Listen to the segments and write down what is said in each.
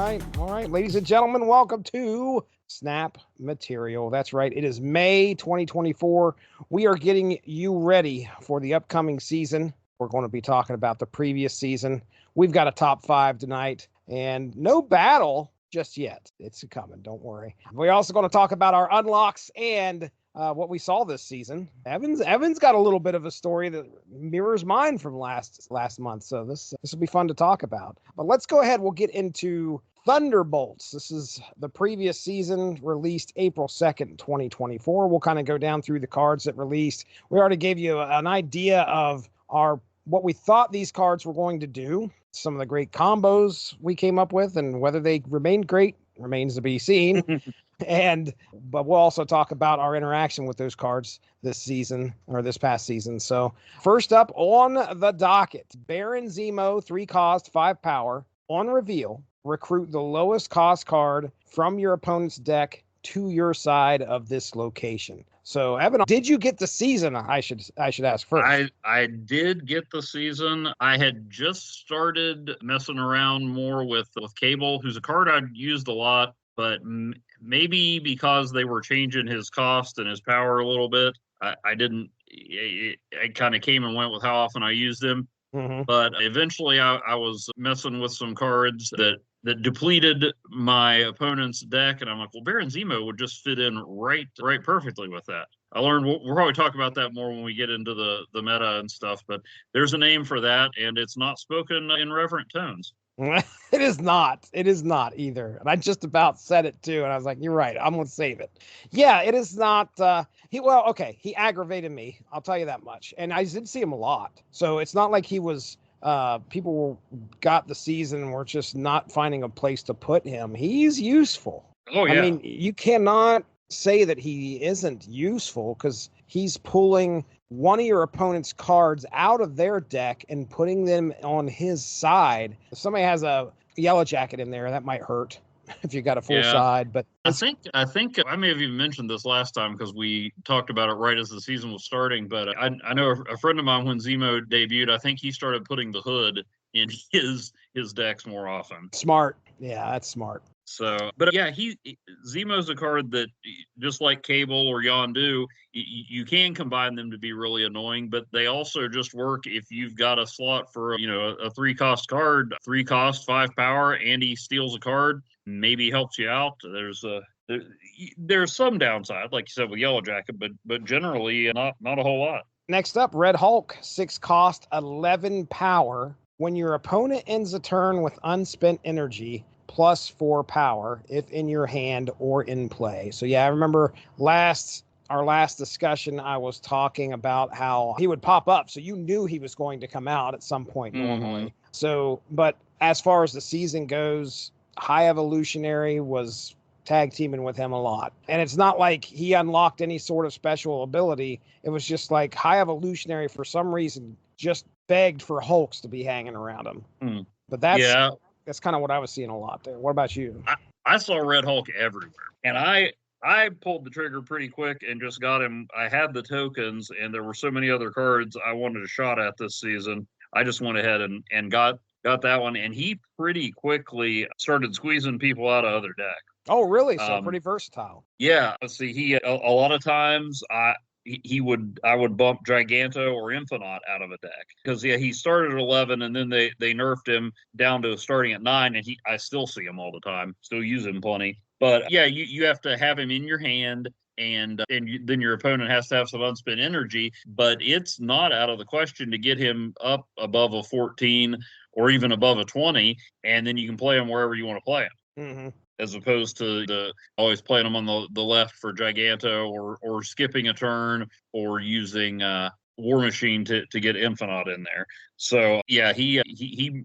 All right. Ladies and gentlemen, welcome to Snap Material. That's right. It is May 2024. We are getting you ready for the upcoming season. We're going to be talking about the previous season. We've got a top 5 tonight and no battle just yet. It's coming. Don't worry. We're also going to talk about our unlocks and what we saw this season. Evan's got a little bit of a story that mirrors mine from last month. So this will be fun to talk about. But let's go ahead. We'll get into Thunderbolts. This is the previous season, released April 2nd, 2024. We'll kind of go down through the cards that released. We already gave you an idea of what we thought these cards were going to do. Some of the great combos we came up with, and whether they remained great remains to be seen. But we'll also talk about our interaction with those cards this season, or this past season. So first up on the docket, Baron Zemo, 3 cost, 5 power. On reveal, recruit the lowest cost card from your opponent's deck to your side of this location. So, Evan, did you get the season? I should ask first. I did get the season. I had just started messing around more with Cable, who's a card I'd used a lot, but maybe because they were changing his cost and his power a little bit, I didn't. I kind of came and went with how often I used him. Mm-hmm. But eventually, I was messing with some cards that depleted my opponent's deck, and I'm like, well, Baron Zemo would just fit in right perfectly with that. I learned we'll probably talk about that more when we get into the meta and stuff, but there's a name for that, and it's not spoken in reverent tones. It is not. It is not either. And I just about said it too, and I was like, you're right. I'm going to save it. Yeah, it is not. He aggravated me. I'll tell you that much. And I did see him a lot. So it's not like he was, people got the season and were just not finding a place to put him. He's useful. Oh, yeah. I mean, you cannot say that he isn't useful because he's pulling one of your opponent's cards out of their deck and putting them on his side. If somebody has a yellow jacket in there, that might hurt if you got a full side. But I think I may have even mentioned this last time because we talked about it right as the season was starting. But I know a friend of mine, when Zemo debuted, I think he started putting the hood in his decks more often. Smart. Yeah, that's smart. So, but yeah, Zemo's a card that, just like Cable or Yondu, you can combine them to be really annoying, but they also just work if you've got a slot for, a 3 cost card, 3 cost, 5 power, and he steals a card, maybe helps you out. There's some downside, like you said, with Yellow Jacket, but generally not a whole lot. Next up, Red Hulk, 6 cost, 11 power. When your opponent ends a turn with unspent energy, plus 4 power if in your hand or in play. So yeah, I remember our last discussion, I was talking about how he would pop up, so you knew he was going to come out at some point normally. So, but as far as the season goes, High Evolutionary was tag teaming with him a lot. And it's not like he unlocked any sort of special ability. It was just like High Evolutionary, for some reason, just begged for Hulks to be hanging around him. But that's kind of what I was seeing a lot there. What about you? I saw Red Hulk everywhere. And I pulled the trigger pretty quick and just got him. I had the tokens, and there were so many other cards I wanted a shot at this season. I just went ahead and got that one. And he pretty quickly started squeezing people out of other decks. Oh, really? So pretty versatile. Yeah. Let's see. He a lot of times I would bump Giganto or Infinite out of a deck because he started at 11 and then they nerfed him down to starting at 9, and I still see him all the time, still use him plenty. But yeah, you have to have him in your hand, and then your opponent has to have some unspent energy. But it's not out of the question to get him up above a 14 or even above a 20, and then you can play him wherever you want to play him. Mm-hmm. As opposed to always playing them on the left for Giganto or skipping a turn or using War Machine to get Infinite in there. So yeah, he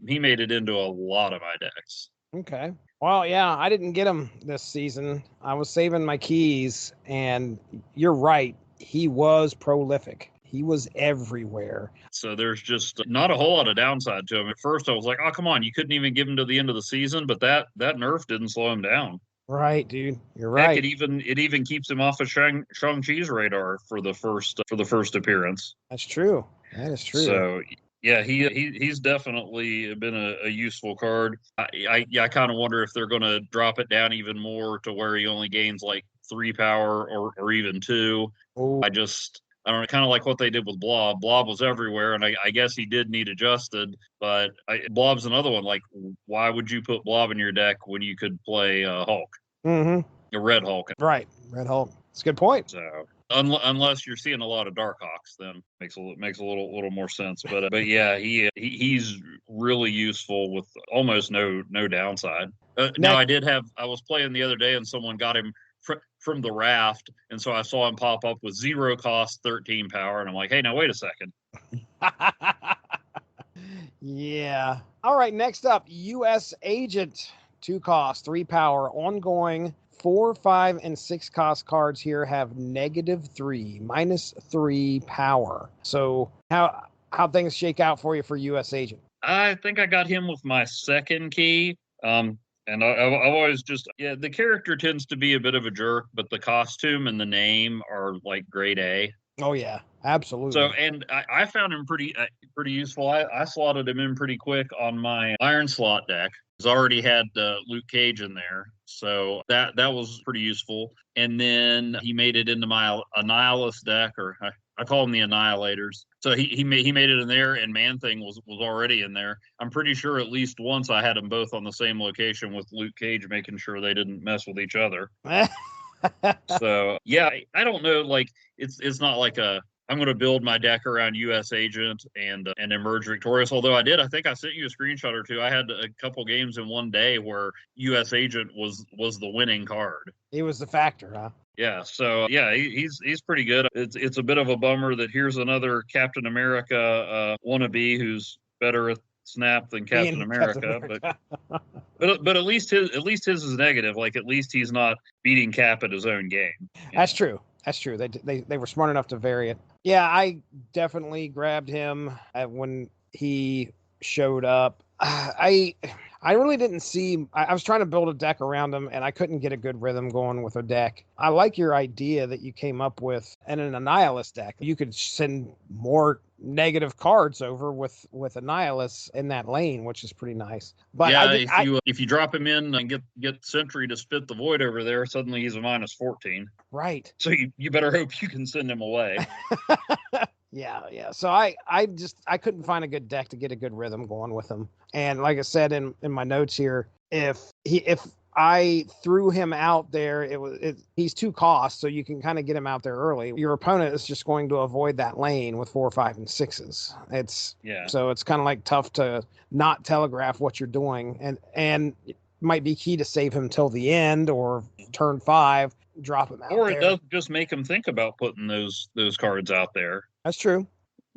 made it into a lot of my decks. Okay. Well, yeah, I didn't get him this season. I was saving my keys, and you're right. He was prolific. He was everywhere. So there's just not a whole lot of downside to him. At first, I was like, oh, come on. You couldn't even give him to the end of the season, but that nerf didn't slow him down. Right, dude. You're right. Heck, it even keeps him off of Shang-Chi's radar for the first appearance. That's true. That is true. So Yeah, he's definitely been a useful card. I kind of wonder if they're going to drop it down even more to where he only gains like 3 power or even 2. Oh, I don't know, kind of like what they did with Blob. Blob was everywhere, and I guess he did need adjusted. But Blob's another one. Like, why would you put Blob in your deck when you could play Hulk, a Red Hulk? right. Red Hulk. It's a good point. So unless you're seeing a lot of Darkhawks, then makes a little more sense. But yeah, he's really useful with almost no downside. Now I was playing the other day and someone got him from the raft, and so I saw him pop up with 0 cost, 13 power, and I'm like, hey, now wait a second. Yeah. All right. Next up, U.S. Agent, 2 cost, 3 power, ongoing. 4, 5, and 6 cost cards here have -3, -3 power. So how things shake out for you for U.S. Agent? I think I got him with my second key. And I've always the character tends to be a bit of a jerk, but the costume and the name are like grade A. Oh yeah, absolutely. So, and I found him pretty useful. I slotted him in pretty quick on my Iron Slot deck. He's already had Luke Cage in there, so that was pretty useful. And then he made it into my Annihilus deck, or I call them the Annihilators. So he made it in there, and Man Thing was already in there. I'm pretty sure at least once I had them both on the same location with Luke Cage, making sure they didn't mess with each other. So yeah, I don't know. Like it's not like I'm going to build my deck around U.S. Agent and emerge victorious. Although I think I sent you a screenshot or two. I had a couple games in one day where U.S. Agent was the winning card. He was the factor, huh? Yeah. So yeah, he's pretty good. It's a bit of a bummer that here's another Captain America wannabe who's better at Snap than Captain America. But at least his is negative. Like at least he's not beating Cap at his own game. That's true. That's true. They were smart enough to vary it. Yeah, I definitely grabbed him when he showed up. I really didn't see. I was trying to build a deck around him, and I couldn't get a good rhythm going with a deck. I like your idea that you came up with in an Annihilus deck. You could send more negative cards over with Annihilus in that lane, which is pretty nice. But yeah, if you drop him in and get Sentry to spit the void over there, suddenly he's a -14. Right. So you better hope you can send him away. Yeah. So I couldn't find a good deck to get a good rhythm going with him. And like I said in my notes here, if I threw him out there, he's 2 costs, so you can kind of get him out there early. Your opponent is just going to avoid that lane with 4, 5, and 6s. So it's kind of like tough to not telegraph what you're doing, and it might be key to save him till the end or turn 5, drop him out. Or it does just make him think about putting those cards out there. That's true.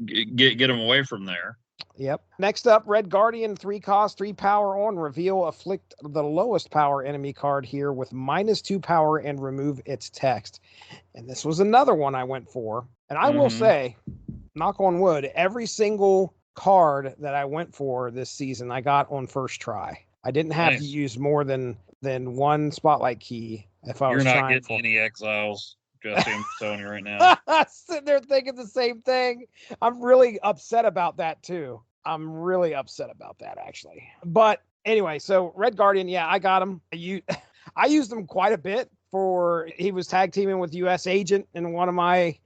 Get him away from there. Yep. Next up, Red Guardian, 3 cost, 3 power on reveal. Afflict the lowest power enemy card here with -2 power and remove its text. And this was another one I went for. And I will say, knock on wood, every single card that I went for this season, I got on first try. I didn't have to use more than one spotlight key if I was trying. You're not getting any exiles. Jesse, I'm telling you right now. Sitting there thinking the same thing. I'm really upset about that too. I'm really upset about that actually. But anyway, so Red Guardian, yeah, I got him. I used him quite a bit he was tag teaming with US Agent in one of my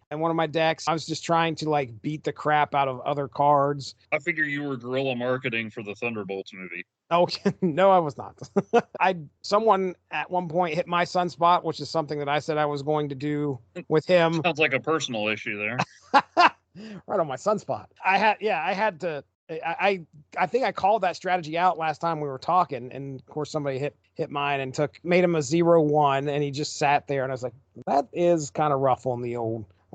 decks. I was just trying to like beat the crap out of other cards. I figure you were guerrilla marketing for the Thunderbolts movie. Oh, no, I was not. Someone at one point hit my sunspot, which is something that I said I was going to do with him. Sounds like a personal issue there. Right on my sunspot. I think I called that strategy out last time we were talking, and of course somebody hit mine and made him a 0-1, and he just sat there, and I was like, that is kind of rough on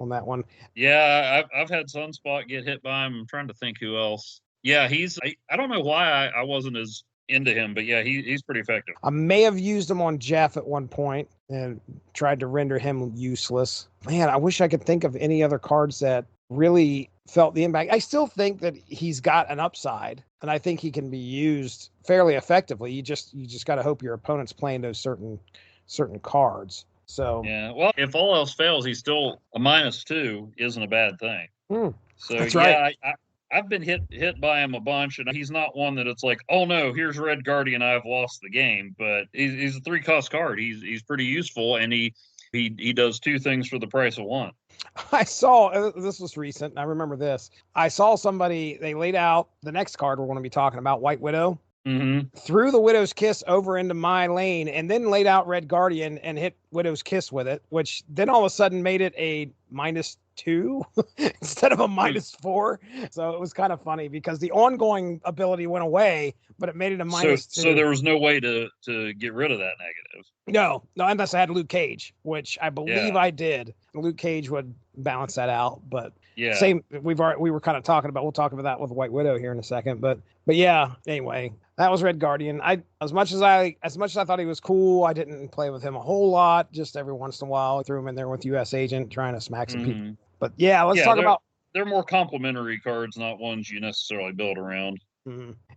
that one. Yeah, I've had Sunspot get hit by him. I'm trying to think who else. Yeah, I don't know why I wasn't as into him, but yeah, he's pretty effective. I may have used him on Jeff at one point and tried to render him useless. Man, I wish I could think of any other cards that really felt the impact. I still think that he's got an upside, and I think he can be used fairly effectively. You just got to hope your opponent's playing those certain cards. So yeah, well, if all else fails, he's still a -2 isn't a bad thing. So that's right. I've been hit by him a bunch, and he's not one that it's like, oh no, here's Red Guardian, I've lost the game. But he's a 3-cost card. He's pretty useful, and he does 2 things for the price of 1. I saw, this was recent, and I remember this. I saw somebody, they laid out the next card we're going to be talking about, White Widow. Threw the Widow's Kiss over into my lane and then laid out Red Guardian and hit Widow's Kiss with it, which then all of a sudden made it a -2 instead of a -4. So it was kind of funny because the ongoing ability went away, but it made it a -2. So there was no way to get rid of that negative. No, unless I had Luke Cage, which I believe I did. Luke Cage would balance that out, but yeah, same. We were kind of talking about. We'll talk about that with White Widow here in a second, but yeah. Anyway, that was Red Guardian. As much as I thought he was cool, I didn't play with him a whole lot. Just every once in a while, I threw him in there with US Agent, trying to smack some people. But yeah, let's talk about. They're more complementary cards, not ones you necessarily build around.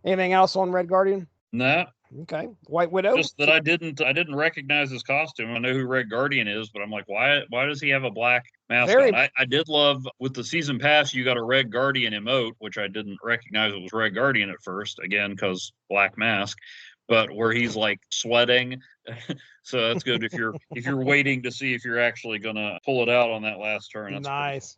Anything else on Red Guardian? No. Okay. White Widow. Just that I didn't recognize his costume. I know who Red Guardian is, but I'm like, why does he have a black mask on? I did love with the season pass, you got a Red Guardian emote, which I didn't recognize it was Red Guardian at first, again, because black mask, but where he's like sweating. So that's good if you're waiting to see if you're actually gonna pull it out on that last turn. That's nice.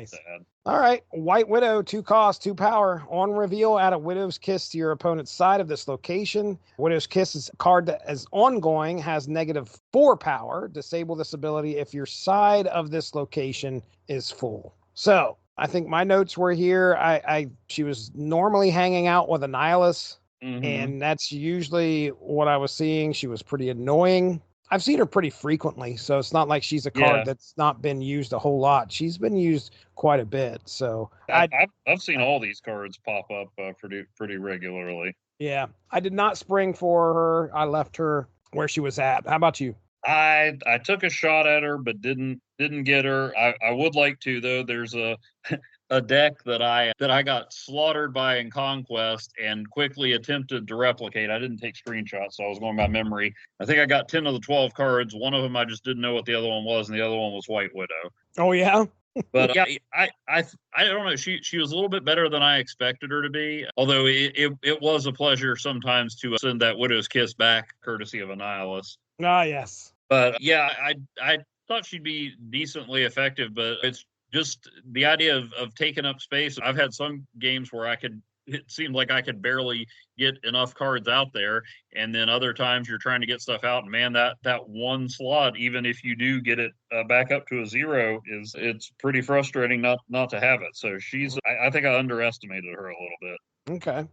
Sad. All right, White Widow, 2 cost, 2 power. On reveal, add a Widow's Kiss to your opponent's side of this location. Widow's Kiss is a card that is ongoing, has -4 power. Disable this ability if your side of this location is full. So I think my notes were here. She was normally hanging out with Annihilus. And that's usually what I was seeing. She was pretty annoying. I've seen her pretty frequently, so it's not like she's a card that's not been used a whole lot. She's been used quite a bit. So I've seen all these cards pop up pretty regularly. Yeah, I did not spring for her. I left her where she was at. How about you? I took a shot at her, but didn't get her. I would like to, though. There's a deck that I got slaughtered by in Conquest and quickly attempted to replicate. I didn't take screenshots, so I was going by memory. I think I got 10 of the 12 cards. One of them I just didn't know what the other one was, and the other one was White Widow. Oh yeah. But yeah, I don't know. She was a little bit better than I expected her to be. Although it was a pleasure sometimes to send that Widow's Kiss back, courtesy of Annihilus. Ah, yes. But yeah, I thought she'd be decently effective, but it's just the idea of taking up space. I've had some games where it seemed like I could barely get enough cards out there. And then other times you're trying to get stuff out, and man, that one slot, even if you do get it back up to a 0, it's pretty frustrating not to have it. So I think I underestimated her a little bit. Okay.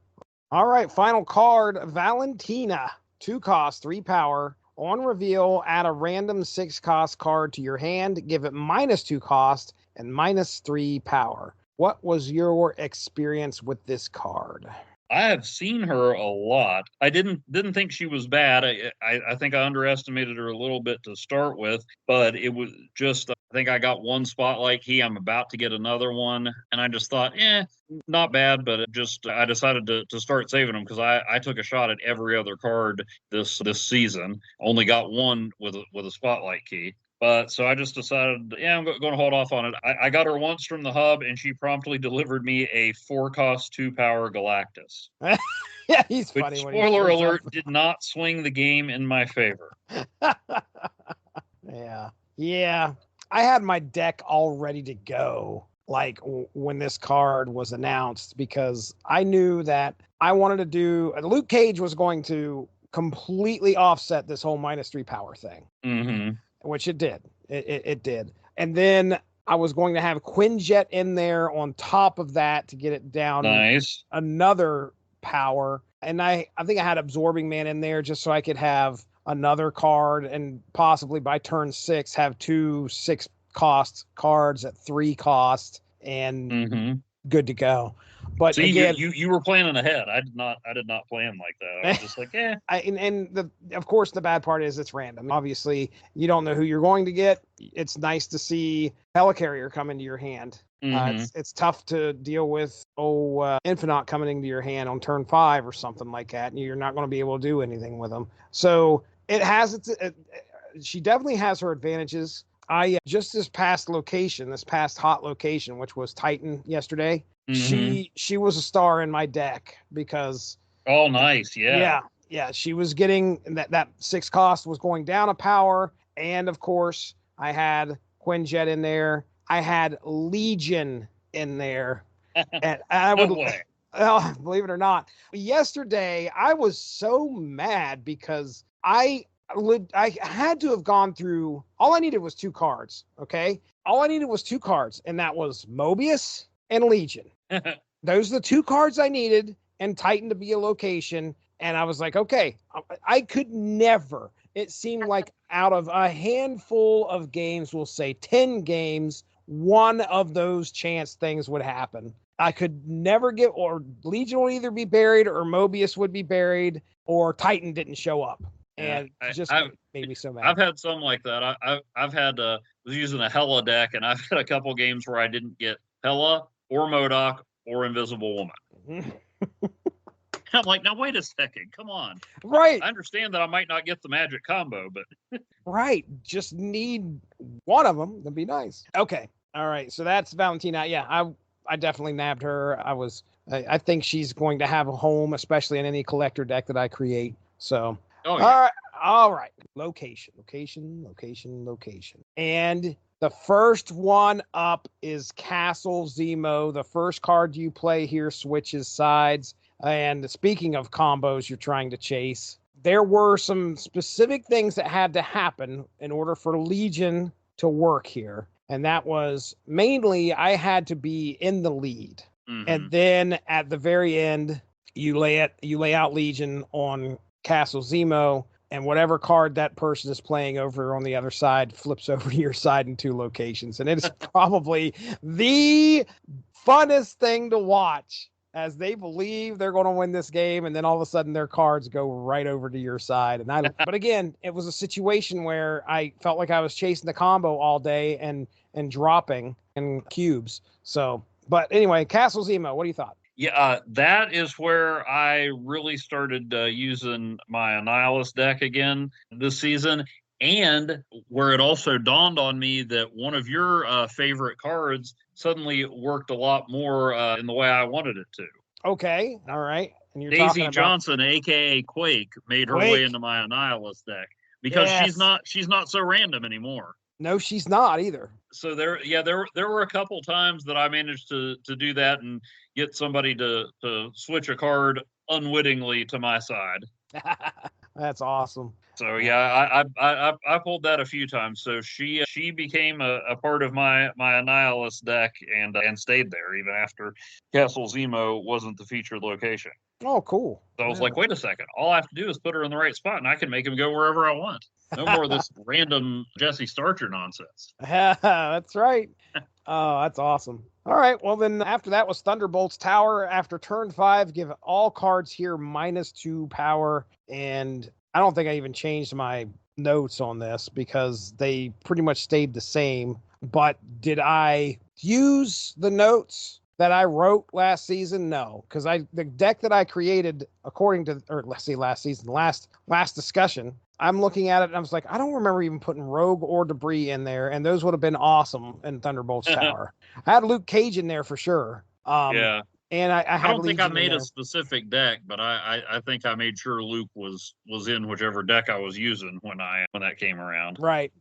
All right. Final card, Valentina, 2 cost, 3 power. On reveal, add a random 6-cost card to your hand, give it -2 cost and -3 power. What was your experience with this card? I have seen her a lot. I didn't think she was bad. I think I underestimated her a little bit to start with, but it was just, I think I got one spotlight key. I'm about to get another one, and I just thought, not bad, but I decided to start saving them because I took a shot at every other card this season. Only got one with a spotlight key. But so I just decided, I'm going to hold off on it. I got her once from the hub, and she promptly delivered me a 4-cost, 2-power Galactus. Yeah, he's funny. Spoiler alert, did not swing the game in my favor. Yeah. I had my deck all ready to go, like when this card was announced, because I knew that I wanted to do. Luke Cage was going to completely offset this whole -3 power thing. Mm-hmm. Which it did. It did. And then I was going to have Quinjet in there on top of that to get it down another power. And I think I had Absorbing Man in there just so I could have another card and possibly by turn 6 have 2 6-cost cards at 3 cost and good to go. But see, again, you were planning ahead. I did not plan like that. I was just like, of course, the bad part is it's random. Obviously, you don't know who you're going to get. It's nice to see Helicarrier come into your hand. It's tough to deal with Infinite coming into your hand on turn 5 or something like that, and you're not going to be able to do anything with them. So it has she definitely has her advantages. Just this past hot location, which was Titan yesterday, she was a star in my deck because Oh, nice. Yeah. yeah, she was getting that 6 cost was going down a power, and of course I had Quinjet in there. I had Legion in there, and I No would. way. Oh, believe it or not, yesterday I was so mad because I had to have gone through. All I needed was 2 cards. Okay, all I needed was 2 cards, and that was Mobius and Legion. Those are the 2 cards I needed, and Titan to be a location. And I was like, okay, I could never. It seemed like out of a handful of games, we'll say 10 games, one of those chance things would happen. I could never get, or Legion would either be buried, or Mobius would be buried, or Titan didn't show up. And made me so mad. I've had some like that. I've had was using a Hela deck, and I've had a couple games where I didn't get Hela or MODOK or Invisible Woman. I'm like, now wait a second, come on. Right. I understand that I might not get the magic combo, but right, just need one of them. That'd be nice. Okay, all right. So that's Valentina. Yeah, I definitely nabbed her. I think she's going to have a home, especially in any collector deck that I create. So, all right. Location. And the first one up is Castle Zemo. The first card you play here switches sides. And speaking of combos you're trying to chase, there were some specific things that had to happen in order for Legion to work here. And that was mainly I had to be in the lead. And then at the very end, you lay out Legion on Castle Zemo, and whatever card that person is playing over on the other side flips over to your side in 2 locations. And it's probably the funnest thing to watch, as they believe they're going to win this game, and then all of a sudden their cards go right over to your side. But again, it was a situation where I felt like I was chasing the combo all day and dropping in cubes. So, but anyway, Castle Zemo, what do you thought? Yeah, that is where I really started using my Annihilus deck again this season, and where it also dawned on me that one of your favorite cards suddenly worked a lot more in the way I wanted it to. Okay, all right. And you're Daisy Johnson, aka Quake, made her way into my Annihilus deck because she's not so random anymore. No, she's not either. So there were a couple times that I managed to do that and get somebody to switch a card unwittingly to my side. That's awesome. So yeah, I pulled that a few times. So she became a part of my Annihilus deck and stayed there even after Castle Zemo wasn't the featured location. Oh, cool. So I was like, wait a second, all I have to do is put her in the right spot, and I can make him go wherever I want. No more of this random Jesse Starcher nonsense. That's right. Oh, that's awesome. All right. Well, then after that was Thunderbolts Tower. After turn 5, give all cards here -2 power. And I don't think I even changed my notes on this because they pretty much stayed the same. But did I use the notes that I wrote last season? No, because the deck that I created according to, or let's see, last season, last discussion, I'm looking at it and I was like, I don't remember even putting Rogue or Debris in there, and those would have been awesome in Thunderbolts Tower. I had Luke Cage in there for sure. Yeah. And I don't think I made a specific deck, but I think I made sure Luke was in whichever deck I was using when that came around. Right.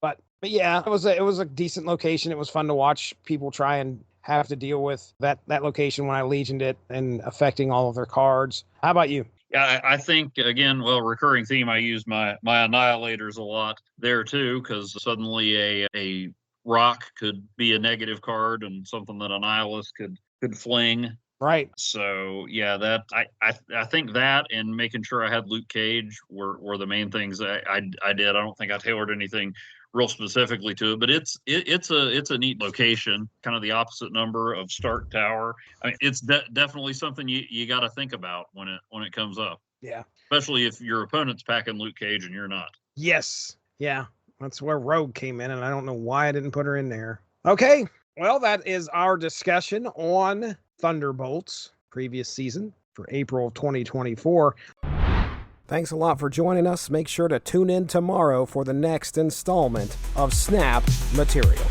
But yeah, it was a decent location. It was fun to watch people try and have to deal with that location when I legioned it and affecting all of their cards. How about you? Yeah, I think, again, recurring theme, I use my Annihilators a lot there too, because suddenly a rock could be a negative card and something that Annihilus could fling. Right. So yeah, that I think that and making sure I had Luke Cage were the main things I did. I don't think I tailored anything real specifically to it, but it's a neat location, kind of the opposite number of Stark Tower. I mean, it's definitely something you got to think about when it comes up. Yeah. Especially if your opponent's packing Luke Cage and you're not. Yes. Yeah. That's where Rogue came in, and I don't know why I didn't put her in there. Okay. Well, that is our discussion on Thunderbolts previous season for April of 2024. Thanks a lot for joining us. Make sure to tune in tomorrow for the next installment of Snap Material.